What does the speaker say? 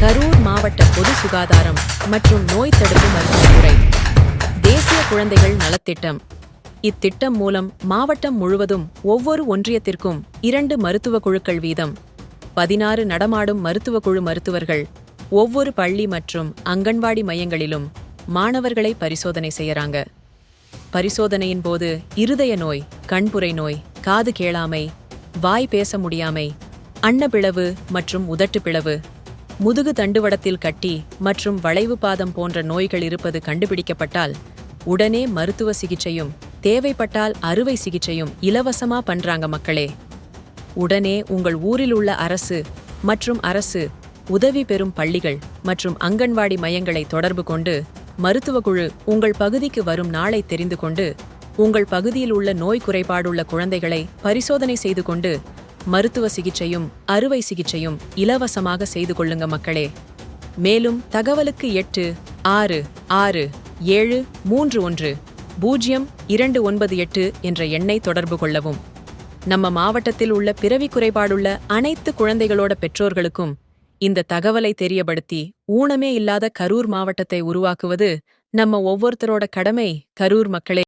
கரூர் மாவட்ட பொது சுகாதாரம் மற்றும் நோய் தடுப்பு மருத்துவத்துறை தேசிய குழந்தைகள் நலத்திட்டம். இத்திட்டம் மூலம் மாவட்டம் முழுவதும் ஒவ்வொரு ஒன்றியத்திற்கும் 2 மருத்துவ குழுக்கள் வீதம் 16 நடமாடும் மருத்துவ குழு மருத்துவர்கள் ஒவ்வொரு பள்ளி மற்றும் அங்கன்வாடி மையங்களிலும் மாணவர்களை பரிசோதனை செய்யறாங்க. பரிசோதனையின் போது இருதய நோய், கண்புரை நோய், காது கேளாமை, வாய் பேச முடியாமை, அன்னப்பிளவு மற்றும் உதட்டு பிளவு, முதுகு தண்டுவடத்தில் கட்டி மற்றும் வளைவு பாதம் போன்ற நோய்கள் இருப்பது கண்டுபிடிக்கப்பட்டால் உடனே மருத்துவ சிகிச்சையும் தேவைப்பட்டால் அறுவை சிகிச்சையும் இலவசமா பண்றாங்க மக்களே. உடனே உங்கள் ஊரில் உள்ள அரசு மற்றும் அரசு உதவி பெறும் பள்ளிகள் மற்றும் அங்கன்வாடி மையங்களை தொடர்பு கொண்டு மருத்துவ குழு உங்கள் பகுதிக்கு வரும் நாளை தெரிந்து கொண்டு உங்கள் பகுதியில் உள்ள நோய் குறைபாடுள்ள குழந்தைகளை பரிசோதனை செய்து கொண்டு மருத்துவ சிகிச்சையும் அறுவை சிகிச்சையும் இலவசமாக செய்து கொள்ளுங்க மக்களே. மேலும் தகவலுக்கு 8667310298 என்ற எண்ணை தொடர்பு கொள்ளவும். நம்ம மாவட்டத்தில் உள்ள பிறவி குறைபாடுள்ள அனைத்து குழந்தைகளோட பெற்றோர்களுக்கும் இந்த தகவலை தெரியப்படுத்தி ஊனமே இல்லாத கரூர் மாவட்டத்தை உருவாக்குவது நம்ம ஒவ்வொருத்தரோட கடமை. கரூர் மக்களே.